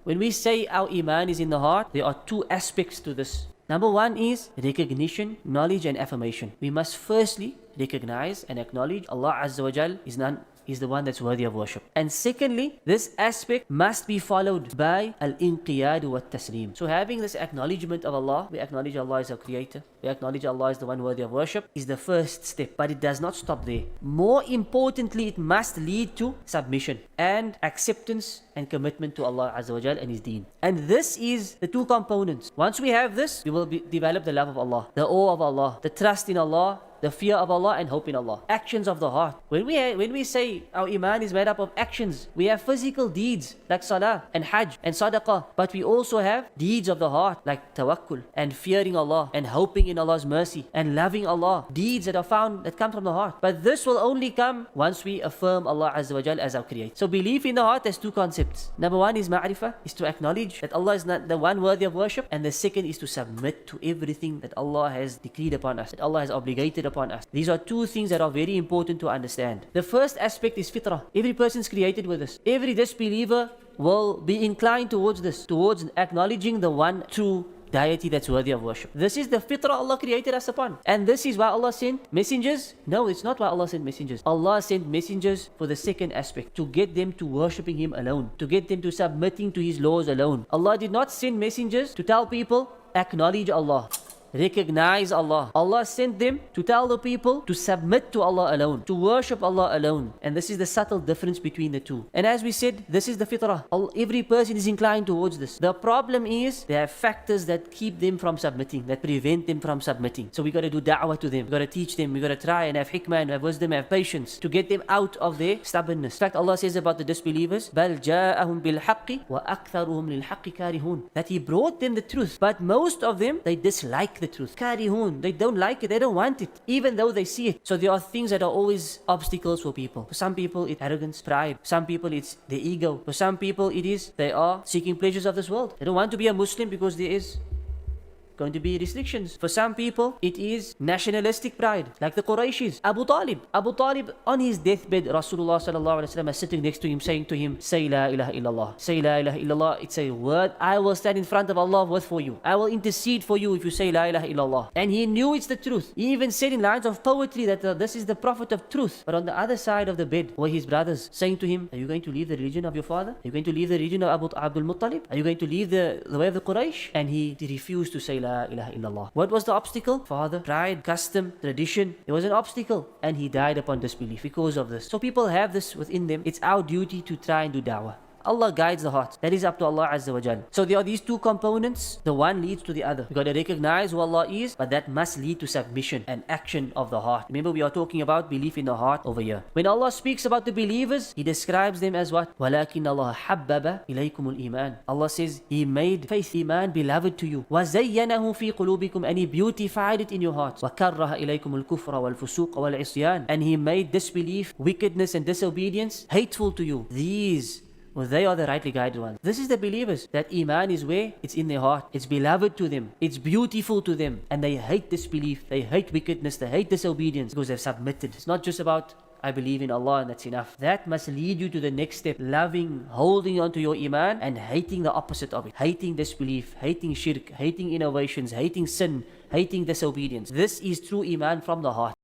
When we say our Iman is in the heart, there are two aspects to this. Number one is recognition, knowledge and affirmation. We must firstly recognize and acknowledge Allah Azza wa Jal is the one that's worthy of worship. And secondly, this aspect must be followed by al-inqiyad wa taslim. So having this acknowledgement of Allah, we acknowledge Allah is our creator, we acknowledge Allah is the one worthy of worship, is the first step. But it does not stop there. More importantly, it must lead to submission and acceptance and commitment to Allah Azza wa Jal and His deen. And this is the two components. Once we have this, we will develop the love of Allah, the awe of Allah, the trust in Allah, the fear of Allah and hope in Allah. Actions of the heart. When we say our Iman is made up of actions, we have physical deeds like salah and hajj and sadaqah, but we also have deeds of the heart like tawakkul and fearing Allah and hoping in Allah's mercy and loving Allah. Deeds that are found that come from the heart. But this will only come once we affirm Allah Azza wa Jal as our creator. So belief in the heart has two concepts. Number one is ma'rifah, is to acknowledge that Allah is not the one worthy of worship, and the second is to submit to everything that Allah has decreed upon us, that Allah has obligated upon us. These are two things that are very important to understand. The first aspect is fitrah. Every person is created with this. Every disbeliever will be inclined towards this, towards acknowledging the one true deity that's worthy of worship. This is the fitrah Allah created us upon. And this is why Allah sent messengers? No, it's not why Allah sent messengers. Allah sent messengers for the second aspect, to get them to worshipping Him alone, to get them to submitting to His laws alone. Allah did not send messengers to tell people, acknowledge Allah, recognize Allah. Allah sent them to tell the people to submit to Allah alone, to worship Allah alone. And this is the subtle difference between the two. And as we said, this is the fitrah. Every person is inclined towards this. The problem is there are factors that keep them from submitting, that prevent them from submitting. So we got to do da'wah to them, we got to teach them, we got to try and have hikmah and have wisdom, have patience to get them out of their stubbornness. In fact, Allah says about the disbelievers, بَلْ جَاءَهُمْ بِالْحَقِّ وَأَكْثَرُهُمْ لِلْحَقِّ كَارِهُونَ, that He brought them the truth, but most of them, they dislike the truth. Karihun, they don't like it, they don't want it, even though they see it. So there are things that are always obstacles for people. For some people it's arrogance, pride. Some people it's their ego. For some people it is they are seeking pleasures of this world. They don't want to be a Muslim because there is going to be restrictions. For some people it is nationalistic pride, like the Qurayshis. Abu Talib on his deathbed, Rasulullah sallallahu alaihi wasallam is sitting next to him, saying to him, say la ilaha illallah, say la ilaha illallah. It's a word I will stand in front of Allah with for you, I will intercede for you if you say la ilaha illallah. And he knew it's the truth. He even said in lines of poetry that this is the prophet of truth. But on the other side of the bed were his brothers saying to him, are you going to leave the religion of your father? Are you going to leave the religion of Abdul Muttalib? Are you going to leave the way of the Quraysh? And he refused to say la ilaha illallah. What was the obstacle? Father, pride, custom, tradition. It was an obstacle, and he died upon disbelief because of this. So people have this within them. It's our duty to try and do da'wah. Allah guides the heart. That is up to Allah Azza wa Jal. So there are these two components. The one leads to the other. We got to recognize who Allah is, but that must lead to submission and action of the heart. Remember, we are talking about belief in the heart over here. When Allah speaks about the believers, He describes them as what? وَلَكِنَّ اللَّهَ حَبَّبَ إِلَيْكُمُ الْإِيمَانِ. Allah says He made faith, Iman, beloved to you. وَزَيَّنَهُ فِي قُلُوبِكُمْ, and He beautified it in your hearts. وَكَرَّهَ إِلَيْكُمُ الْكُفْرَ وَالْفُسُوقَ وَالْعِصْيَانِ, and He made disbelief, wickedness and disobedience hateful to you. They are the rightly guided ones. This is the believers. That Iman is where? It's in their heart. It's beloved to them. It's beautiful to them. And they hate disbelief. They hate wickedness. They hate disobedience because they've submitted. It's not just about I believe in Allah and that's enough. That must lead you to the next step. Loving, holding on to your Iman and hating the opposite of it. Hating disbelief, hating shirk, hating innovations, hating sin, hating disobedience. This is true Iman from the heart.